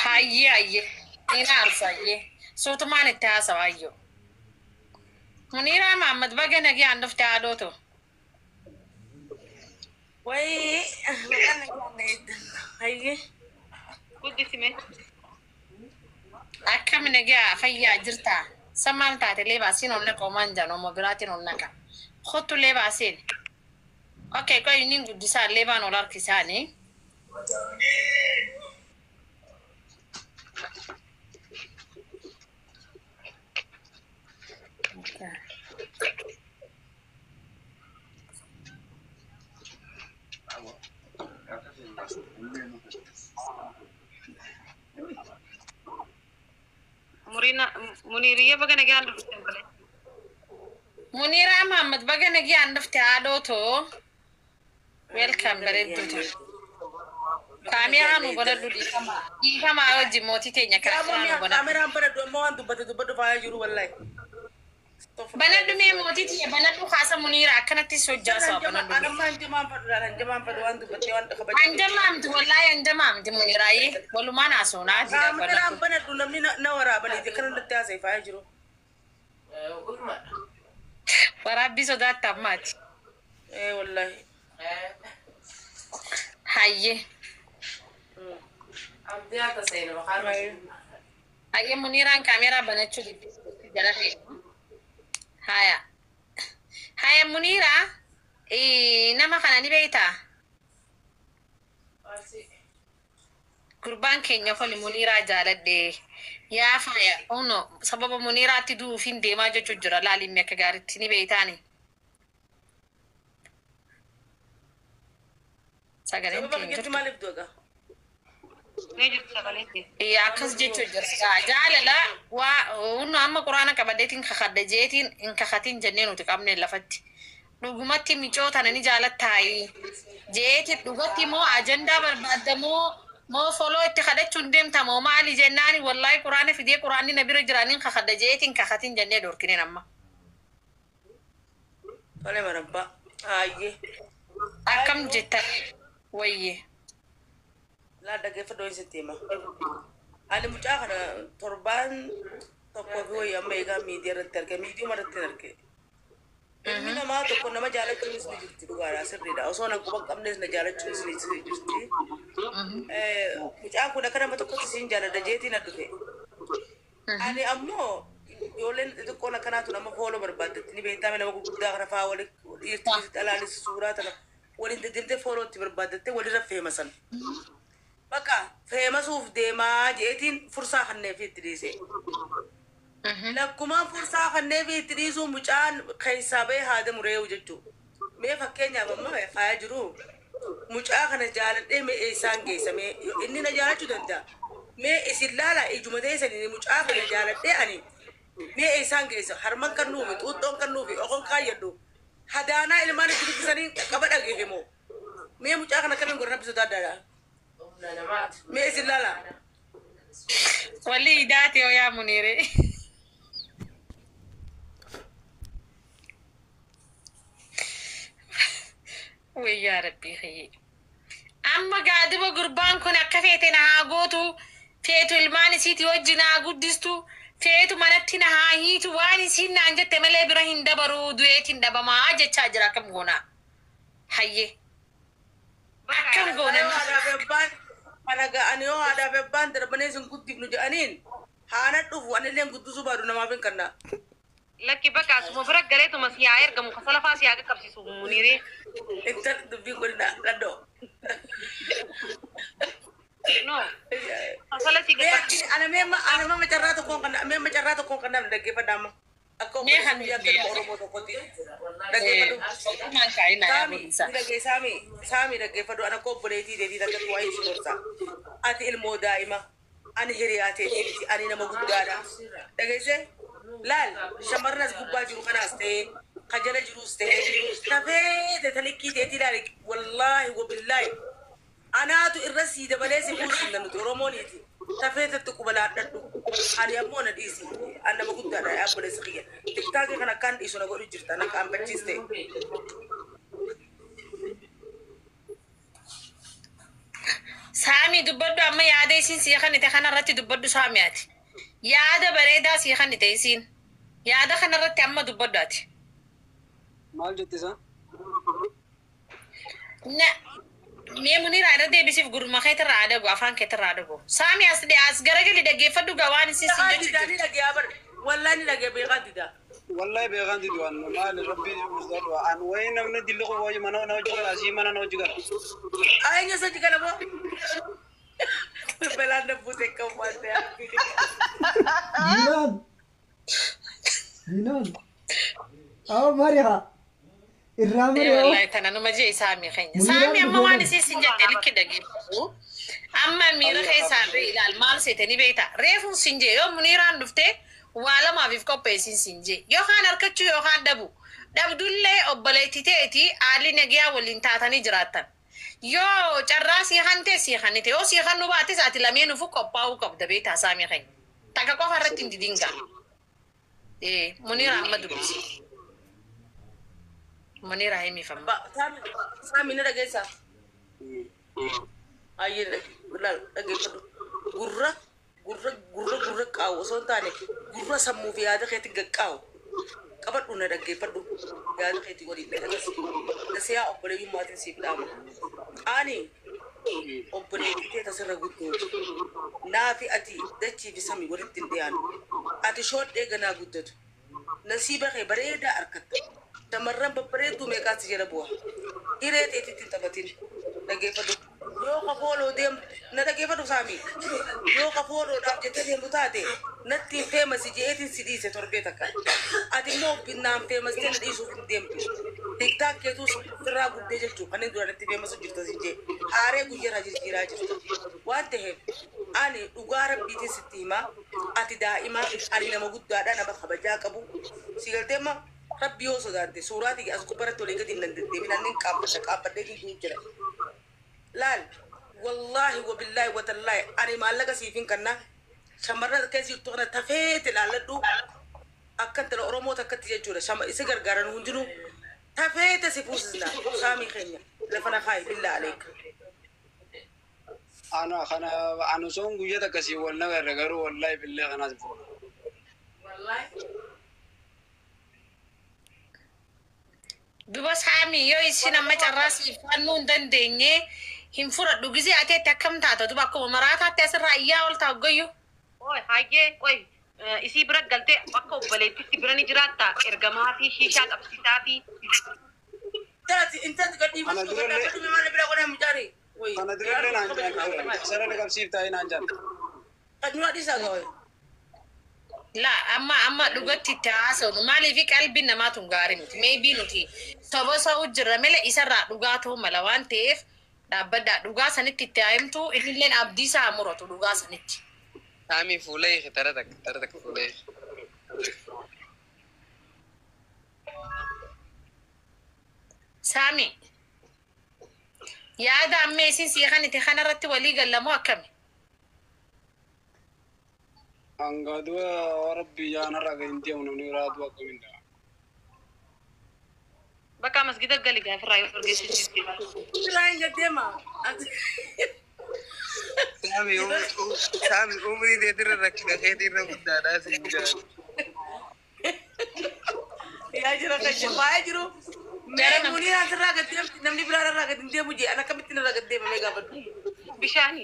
هاي أنا عارفة صوت ما نتهاسا وايو منيرة محمد بقى نجي عند فتعالوتو وي هاي كنت سمعت أكم نجي فيا جرتا سمان تاتي لي باسين ونك ومانجا ومبراتين ونك خطو لي باسين أوكي كوي نينجو ديسا ليبان ولار كيساني منيرية بقى نجي عند منيرة محمد بقى نجي عند فتعالوتو ويلكم بريدوتو كاميرا نبردو دي كما أوجي موتي تينيا كاميرا نبردو كاميرا برد ما عنده بدو فاجرو والله بنادو مي موتي تينيا بنادو خاصة منيرة كانت تسوجا بنادو أنا ما عندي ما بدو أنا ما بدو عنده بدو عنده خبر عندما والله عندما منيرة ولو ما ناسونا دي كاميرا برد نمني نورا بني كانوا نتاسي فاجرو وربي صدات تمات إيه والله هاي هاي منيرة كاميرا بناتشو دي جلالي هاي منيرة نما خناني بيتا قربان كينيا فلي منيرة جالد يا فايا أونو سبب منيرة تدو فين دي ما جو جرا لالي ميكا غارتيني بيتاني ساقرين تينجر يا كس جيتو جرسا جال لا ونو أما قرانا كبديتين خدجيتين إن كختين جنين وتكمل لفتي dhugumatti micoota nani jaalattaay jeeti dhugatti moo ajandaa barbaadamoo moo foloo itti kadhachuun deemta moo maali jennaani wallahi quraana fidee quraanni na bira jiraanin kakadda jeetiin kakatiin jennee dhorkinen amma tole marabba haayye akkam jetta wayye laa dhaggeeffadhoo hin sittiima ani mucaa kana torbaan tokko fi wayya amma eegaa miidiyaa irratti arge miidiyuma irratti arge ilmi namaa tokko nama jaalachuunis ni jirti dhugaadha sirriidha osoo nan quba qabnes na jaalachuunis ni jirti mucaan kun akka nama tokkotti siin jaaladha jeetiin na dhufe ani ammoo ijoolleen xixiqqoon akkanaatu nama fooloo barbaaddetti ni beektame nama gurguddaa kana faa wali dhiirtiis dhalaanis suuraa tana waliin deddeemtee foolootti barbaaddette walirra feemasan bakka feemasuuf deemaa jeetiin fursaa kanneef itti dhiise lakkuma fursaa kanneef itti dhiisuu mucaan keessaa ba'ee haada muree jechuu mee fakkeenyaaf amma faayaa jiru mucaa kana jaaladhee mee eessaan geessame inni na jaalachuu danda'a mee isin laala ijuma teessanii mucaa kana jaaladhee ani mee eessaan geessa harman kan nuufi xuuxxoon kan nuufi okoon kaayyadhu hadaanaa ilmaan itti dubbisanii qaba dhageeffamoo mee mucaa kana kamiin gorra bisoota addaadha mee isin laala walli idaati yoo yaa muniire ويا ربي خي أما قاعد بقربان كنا كفيتنا عاقوتو فيتو الماني سيتي وجنا عاقودستو فيتو منتنا هايتو واني سينا انجت ملي برهن دبرو دويتين دبا ما اجا تشاجرا كم غونا حيه كم غونا أنا أنا ada beban terbane sungkut di menuju anin hana tuh ane yang kudu subaru nama ben karena لكن بقى اسمه فرق قريته مسياير قام خسلا فاسي حاجه كبسي سو منيري انت تبي قلنا لدو نو خسلا سي انا ما مجرات كون كنا ما مجرات كون كنا دغه فدام اكو يا كده اورمو كوتي دغه فدو ما كاينا يا بنسا دغه سامي دغه فدو انا كو بليتي دي دغه واي سورسا اتي المو دائما انا هرياتي انا نما غدادا دغه سي لال شمرنا زبا جرو خلاصتي خجل جروسته تفيد تلكي تيتي دارك والله وبالله انا تو الرسي دبليس بوسنا نتورمونيتي تفيد تقبل ددو اني امونه ديسي انا ما كنت انا ابو لسخيه تكتاك كان كان ديسو نغو جيرتا انا كان بتشيستي سامي سامي دبدو أما يا ديسين سيخن تخنا رتي دبدو ساميات يا ده بريدا سيخن تيسين يا ده خنا رتي أما دبدواتي مال جتسا نا ميموني رادا دي بيسيف غور ما خيتر رادا غو افان كيتر رادا غو سامي أصدي أصغرك اللي دقي فدو غواني سيسين غادي داني لقي أبر والله نلقي بيغادي دا والله بيغاندي دوان مال ربي مصدر وان وين من دلقو واي منو نوجو اسي منو نوجو أين يسوي كذا بو بلاد نبوسك كم مرة دينان أو مريها الرامر إيه والله تنا ما جاي سامي خيني سامي أما واني سيسين جت لك دقي أما ميرا خي سامي لا المال سيتني بيتا ريفون سينجي يوم منيران دفته ولا ما في كوبي سينجي يو خان أركتشو يو خان دبو دولة أبليتي تيتي علي نجيا ولين تاتني جراتن يو جراسي خانته سي خانته أو سي خانو باتي ساتي لامي نفو كوباو كوب دبيتا سامي خين تاكا كوفا رتين دينغا إيه منيرا أما دبوسي منيرا هيمي فما سامي نلقي سا أيه لا لقي فدو gurra qaawu osoo hin taane gurra sammuu fi yaada keetti gaqqaawu qabadhu na dhaggeeffadhu yaada keetti waliin dhaggeessi yaa obboleeyyummaatiin siif dhaama ani obboleettii tee tasirra guddoo naa fi ati dachii fi samii walitti hin dhiyaanu ati shoodhee ganaa guddatu nasiiba kee bareedaa argatta shamarran babbareedduu meeqaatti jala bu'a hiree teetitti hin taphatin dhaggeeffadhu yoo qafooloo deemtu na dhaggeeffadhu saamii yoo qafooloodhaaf jettee deemtu taate natti hin feemasi jeetiin si dhiise torbee takka ati immoo binnaan feemastee na dhiisuuf hin deemtu tiktaak keetuu sirraa guddee jechuu kanneen dura natti feemasu jirta si jee aaree guyyaraa jijjiiraa jirta waan ta'eef ani dhugaa rabbiitiin sitti himaa ati daa'imaa ani nama guddaadha nama kabajaa qabu si galteemma rabbi yoo sodaante suuraatii as gubbaratti olii gadi hin deddeemin annin qaabbadhee hin jira laal wallahi wabillahi watallahi ani maallaqa siifin kanna shamarran keessi jirtu kana tafeete laalladhu akkan tala oromoo takkatti jechuudha isa gargaaran hundinuu tafeete si fuusisna saamii keenya lafana kaayi billaa aleeka أنا صون قوية كسي ولا غيره والله بالله أنا أسبوع duba saami yoo isin amma carraasii fannuu hin dandeenye hin fudhadhu gisee ati itti akkam taata duba akkuma maraataatti asirraa iyyaa ol ta'a gayyu. Oi hayyee oi isii bira galtee akka obboleettitti bira ni jiraatta ergamaa fi shiishaa qabsiisaa fi. taati intanti gadhiifatu gadhiifatu maal bira godhee mucaari. أنا أدري لنا عن جان سر لك بسيف تاين عن جان Kadnuma dhiisaa gawee. La amma dhugatti itti haasa'u maaliif qalbii namaatu hin gaarii miti maybe nuti saba sa'u jirra mala isarraa dhugaa ta'uu mala waan ta'eef dhaabbaddaa dhugaa sanitti itti haa'imtu innilleen abdii isaa muratu dhugaa sanitti. Saami fuulee taratak fuulee. Saami yaada amma isin siiqan itti kanarratti walii gallamoo akkami? أنقذوا ربي جانا رجعين ونوني رادوا كميندا. Bakka masgida gali gaafa raayuu furgeessu jirti. Siraan gaddeema. Saami umrii deetirra rakkina keetirra guddaadhaa siin jaalatu. Yaa jira kan shafaa jiru. Meemunii asirraa gaddeemti namni biraa irraa gad hin deemu jee ana kamitti irraa gaddeema mee gaafadhu. Bishaani.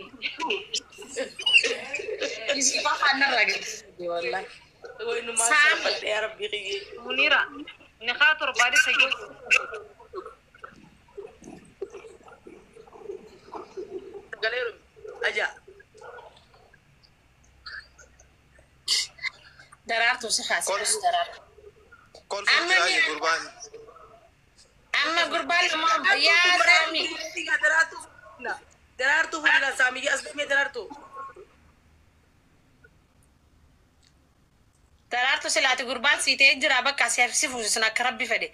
Isi bakka narra gadi wallahi. Waynumaa sarfadhe yaa rabbii qiyyee. Munira. Niqaa torbaadhi sayyoo. Galeeru aja. Daraartu si haasawus daraartu. Kolfuutti raajii gurbaan. Amma gurbaan lama yaa Saami. Daraartu fuudhina Saami as mee daraartu. Daraartu silaati gurbaan siitee jira bakka si fuusisna akka rabbi fedhe.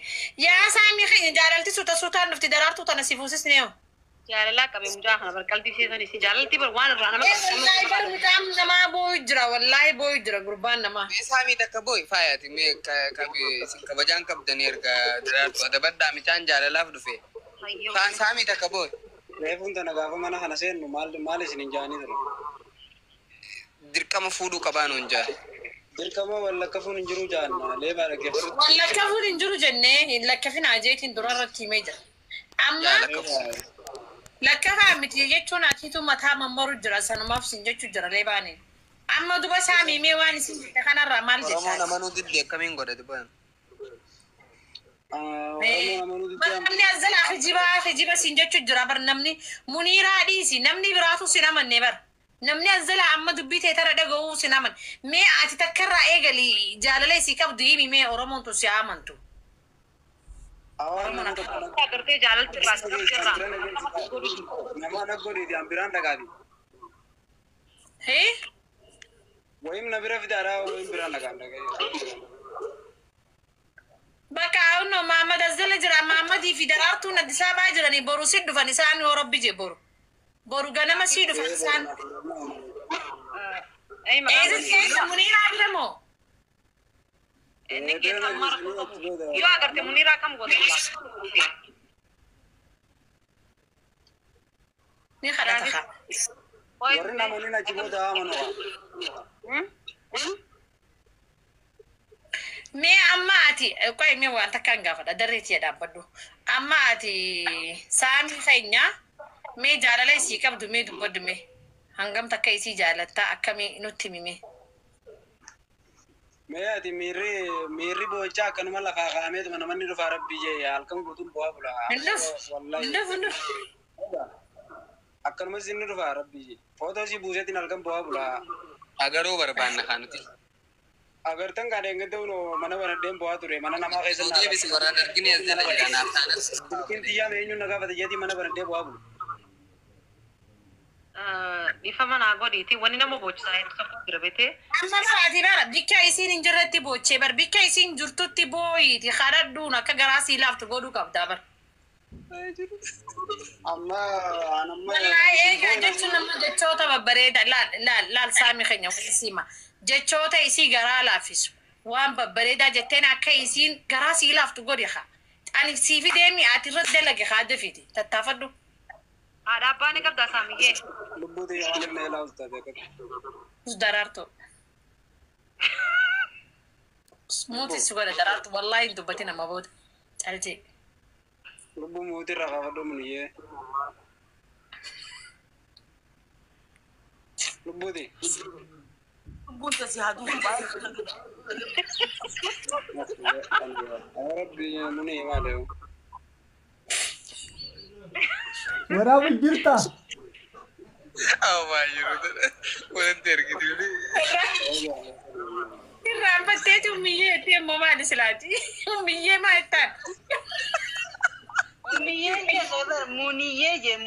Yaa Saami keenya jaalalti suutaan dhufti daraartu tana si fuusisneeyo. Jaalalaa qabee mucaa kana barqalbii seesanii si jaalalti bar waan irraa nama Wallahi bar mucaan namaa booyu jira wallahi booyu jira gurbaan namaa. Mee saamii takka boo'i faayaati mee isin kabajaan qabdanii erga daraartu adabaddaa micaan jaalalaaf dhufe. Saamii takka boo'i. Reefuun tana gaafa mana kana seennu maal isin jaanii ture. Dirqama fuudhuu qabaan honjaa. Dirqama wallakkafuun hin jiru jaanna leebaa dhaggeeffatu. Wallakkafuun hin jiru jennee hin lakkafin ajeetiin dura irratti himee jira. Amma lakkafaa miti jechuun atiitu mataa mammaru jira sanumaaf sin jechuu jira leebaaniin. Amma duba saamii mee waan isin jette kanarraa maal jettaa? Oromoon amanuu didde akkamiin godhate baan? namni azala hijiba sin jechuu jira bar namni muniiraa dhiisi namni biraatu sin amanne bar namni azala amma dubbii tee tara dhaga'uu sin aman mee ati takkarraa eegali jaalala isii qabdu himi mee oromoon tu si amantu. Agartee jaalalti irraa nama naggoodhi ambiraan dhagaati. Hee? Wayim na bira fidaadhaa wayim biraan dhagaan dhaga'e. Bakka awno Muhammad azala jira Muhammadii fi daraartuun Addis Ababaa jiranii boru si dhufan isaan yoo rabbi je boru ganama si dhufan isaan. Eessa muniiraa bira moo? Inni keessa mara yoo agarte muniiraa kam godhe ni kadhata. Warri namoonni na jiboota amanuwa. Mee amma ati qoy mee waan takkaan gaafadha darreetii jedhaan baddu amma ati saamii keenya mee jaalala isii qabdu mee dubbaddu mee hangam takka isii jaalatta akkamii nutti himi mee. Mee ati miirri boochaa akkanuma lafaa kaa'ameetuma namanni dhufaa rabbii jee halkan guutuun bu'aa bula. Hunduf. Akkanuma isin dhufaa rabbii jee footoo isii buuseetiin halkan bu'aa bula. Agaruu barbaanna kaanuti. Agartan kan eeggatu mana banaddeen bu'aa ture mana namaa keessa naa. Deebisi waraan arginu as jala jira naaf taanas. Dirqiin xiyyaa meenyuun nagaa fatajeetii mana banaddee bu'aa bulu. Dhiifama naa godhiiti wanni nama boocisaa hedduu tokko jira beetee. Amma maraati bara bikka isiin hin jirretti boochee bar bikka isiin jirtutti booyiiti kadhadhuun akka garaa sii laaftu godhuu qabdaa bar. Amma. Wallahi eegaa jechuun nama jechoota babbareeda laal saamii keenya walisima. Jechoota isii garaa laafisu waan babbareedaa jetteen akka isiin garaa sii laaftu godhi haa. Ani siifi deemi ati irratti dalage haa dafiti tattaafadhu. Haadha abbaa ni qabdaa saamiyyee. Lubbuu ta'e waan illee ilaa ustaate akkati. Daraartu. Muuti si godha daraartu wallahi hin dubbati nama booda. Caltee. Lubbuu muutii irraa kaafadhu muniyyee. Lubbuuti. Bunta si hadu baay'ee. Rabbi muni maaleewu. Waraabul jirta. Baay'ee wanti arginu. Irraan batteetu miyyee deemmoo maali silaati? Miyyee maa ittaan? Muniyee je.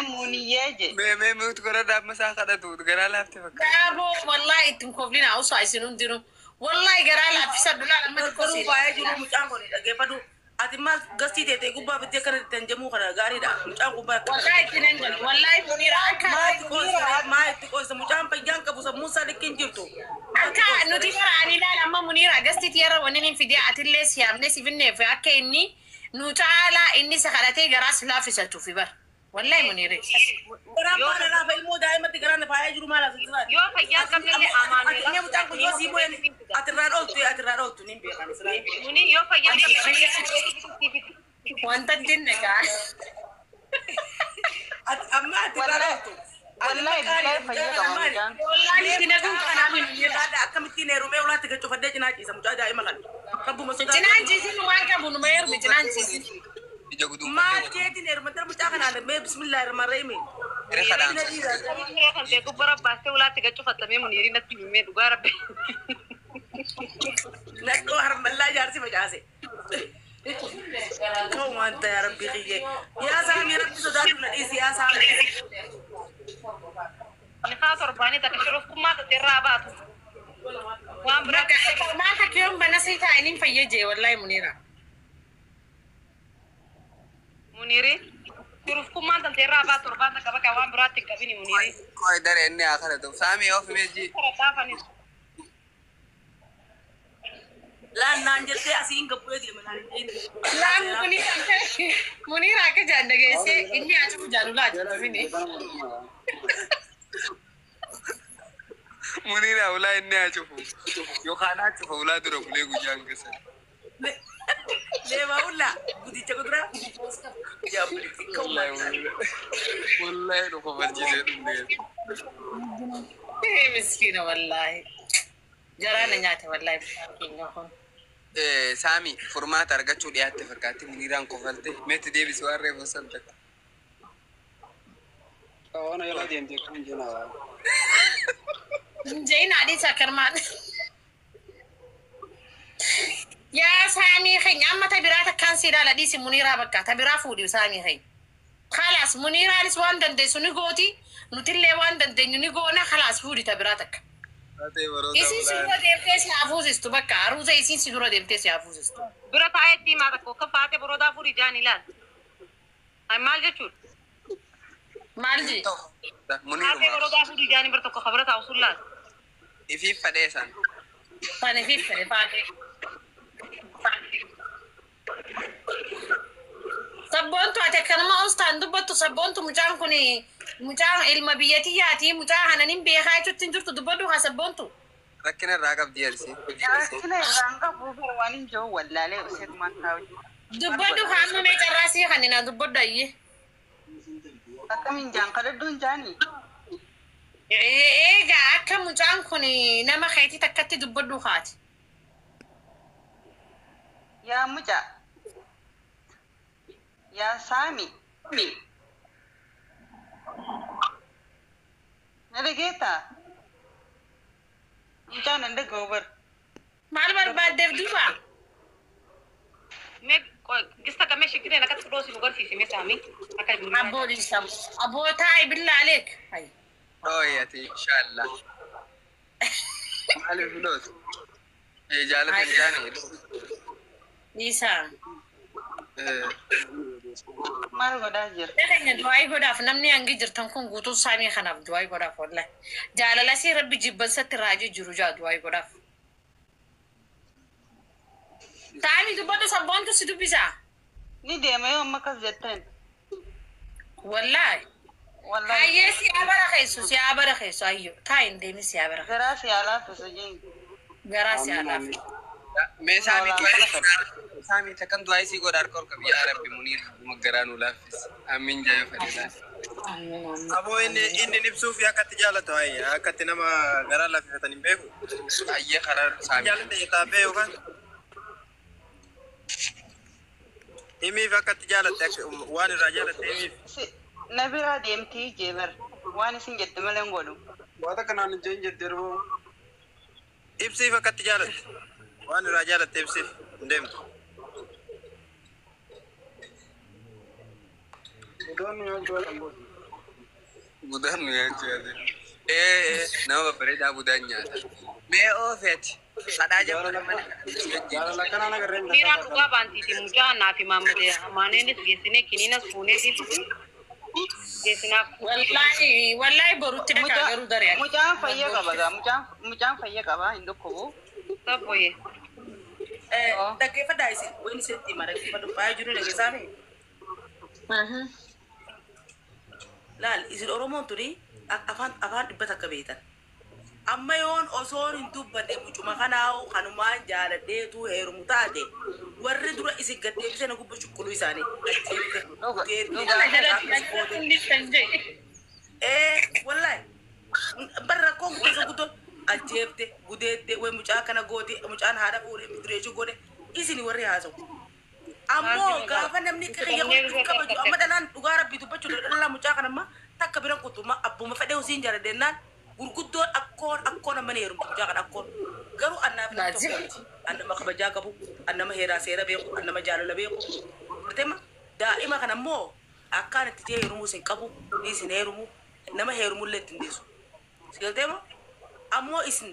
Muniyee je. Mee mutu gara dhaabma isaa kadhatu garaa laaftee fakkaata. Daaboo wallahi ittiin kooflina osoo isin hundinuu wallahi garaa laaffisa dulaa lamma Garuu tokko baay'ee jiru mucaan kun dhaggeeffadhu. Ati maal gastii teetee gubbaa bittee kana ittiin jemuu kana gaariidha. Mucaan kun baay'ee. wallahi ittiin hin jiru wallahi muniira Maa itti qoosisa mucaan fayyaan qabu sammuusaa dhikkiin jirtu. akka nuti faraanii ilaala amma muniira gastiiti yeroo wanni hin fidee atillee siyaamne sifinneef akka inni nu caalaa inni isa kadhatee garaa si laaffisatuufi bara wallahi muniire. Garaan baala laafa ilmoo daa'imatti garaan faayyaa jiru maal asirratti? Yoo fayyaa qabnillee amaanu. Ati mucaan kun yoo sii bu'een atirraan ooltu ni beekan. Muni yoo fayyaa qabnillee. Wanta dinne gaa. Amma atirraan ooltu. Wallahi billahi fayyaa qabu. Wallahi itti naguun kanaa muniira. Akkamittiin heerumee ulaatti gachufadhee cinaa ciisa mucaa daa'ima kan. Kabbuma sodaa. Cinaan ciisin waan qabu numa heerume cinaan ciisin. Ija guduu. Maal jeetiin heerumee mucaa kanaan mee bismillaahi rahmaan rahiim. Irra kadhaan. Kan ta'e gubbara baastee ulaatti gachuufattamee muniirii natti himee dhugaa rabbe. Nadhoo harmallaa jaarsi facaase. Kau wanta yaa rabbii xiyyee. Yaa saamii rabbi sodaatu na dhiisi yaa saamii. Niqaa torbaanii takka shiruuf kummaa irraa baatu. Waan biraa Maal takkiyoon bana sii taa'iniin fayyajee wallahi muniira. muniirii shiruuf kummaan tante irraa baatu torbaan takka bakka waan biraatti hin qabini muniirii. Koi daree inni haa kadhatu. Saamii of meejii. Kara dhaafanis. لا نانجلتي أسين قبودي من لا منيرة كجان دقيسي إني أشوف جانولا جانوفيني منيرة ولا إني أشوفه يوخانا أشوف أولاد ربلي وجان كسر ليه ما أقول لا بدي تقدر يا بليتي والله نخاف الجزء مسكينة والله جرانا نياتي والله سامي فرمات أرجعوا لي أتفرقاتي منيران كفلتي مت دي بسوار ريفو سنتك أنا يلا دي أنت كم جنا جايين علي سكر مان يا سامي خي أما تبراتك كان سيرا لديس منيرة بكا تبرا فودي سامي خي خلاص منيرة لسوان دندي سوني غوتي نتيلي وان دندي نيغونا خلاص فودي تبراتك إيسي سيدورا ديمتي سيافوز استو بكا عروزة إيسي سيدورا ديمتي سيافوز استو برات عيدي ما تكو كفاتي برودا فوري جاني لال هاي مال جتشول مالجي منير هاتي ما برودا فوري جاني برتكو خبرت أوصل لال في فديسان فاني في فاتي سبونتو أتكلم أستان دبتو سبونتو مجان كوني مجان المبيتياتي مجان هنانين بيخاي تنجرتو دبتو سبونتو ركنا الراقب ديالسي كنا يرانغا بوبو وانين جو ولا لي أسير ما تاوي دبتو خانو ميجراسي خانينا دبتو أيه أكمل جان كردون جاني إيه أكا مجان كوني نما خيتي تكتي دبتو خاتي يا مجا يا سامي نرجيتا كان عندك غوبر مال برباد دوبا مي قصة كم شيء كده نكت فلوسي بقول في سمي سامي أكل أبو ليسام أبو تاي بالله عليك هاي رويتي إن شاء الله على فلوس جالة جاني ليسام مال غداجر لكن دواي غداف نمني أنجي جرتن كون غوتو سامي خناف دواي غداف والله جالة لسي ربي جبن ستراجي جروجا دواي غداف تاني دبادو سبونتو سيدو بيزا نيدي ما يوم ما كزتين والله والله هاي سيابرا خيسو أيو تاين ديمي سيابرا دراسي على فسجين غراسي على मैं सामी तकन दुआई सी को डार कर कभी यार अभी मुनीर मगरान उलाफिस आमीन जाए फरीदा أبو إني نبسو فيها كتجالة هاي كتنا ما قرا في فتني بيهو أيه خرر سامي جالة يتابعه وكان إمي فيها كتجالة وان رجالة إمي نبيرا ديمتي جبر واني سنجد ملين قولو وهذا كان عن الجنج الدربو إبسي فيها كتجالة وان رجالة إبسي دم बुधन में चाहिए नव बरेदा बुधन यार मैं ओ फेट सदा जब جالة لكن أنا قررت ميرا تقا بانتي تي مجا نافي مامدي ماني نس جيسيني كنينا سوني دي جيسينا والله بروتي كاغرو دريا مجا فيا كبا مجا فيا كبا عندو كوبو تبوي دقي فدايسي وين ستي مارك فدو باجرو دقي سامي لا إذا أرومون تري أفان دبتك بيتا أما يون أصور إنتو بدي بجمع خناو خنومان جالة دي تو هيرو متعدي ورد رئيسي قدي بسنا كوب بشكلو يساني والله برا كون كوزو كتو أجيبته غديته ومجا كنا غودي مجا هذا فوري مدريجو غودي إسني وري هذا أمو كافن نمني كخيا كبجو أما دلان تغارب بيتو بچو دلان مجا كنا ما تكبرن كتو ما أبو ما فديه وسين جارة دينان gurguddoon akkoon amma heerum jaakan akkoon garuu annaaf annama kabajaa qabu annama heeraa seera beeku annama jaalala beeku furtema daa'ima kana ammoo akkaan itti heerumuu sin qabu isin heerumu nama heerumullee ittiin deessu sigalteema ammoo isin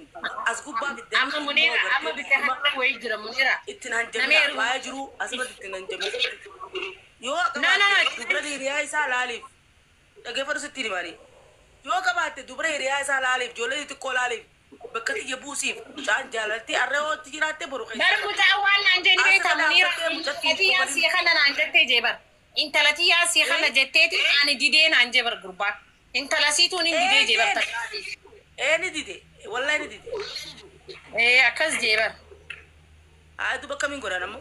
as gubbaa biddeen amma munira amma bitte hakka way jira munira ittiin hanjamee baay'ee jiru asumatti ittiin hanjamee yoo akka dubra hiriyaa isaa laaliif dhageeffatu sitti himaanii yoo qabaate dubra hiriyaa isaa laaliif ijoollee xixiqqoo laaliif بكتي يبوسيف جان جالتي أريو تجيراتي بروخي بربوتا أول عندي بيت منيرة إنتي يا سيخنا عندك جبر إنت لتي يا سيخنا جتتي أنا ديدين عن جبر جروبا إنت لسيتوني ديدي جبر تكادي إيه نديدي والله نديدي إيه أكاس جبر عادو بكا من قرانا مو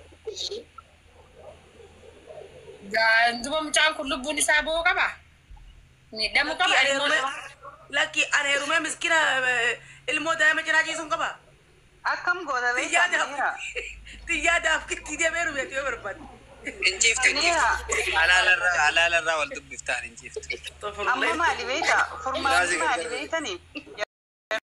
دوبا مجان كل بوني سابو كبا ندمو كبا لكن أنا هرومي مسكينة الموضة ما جناجي سون كبا أكم قولة بيتا منيرة تيادا أفكتي دي ميرو بيتي وبرباد انجيفت منيرة على الرا والدب بفتان انجيفت أما مالي بيتا فرماني مالي بيتني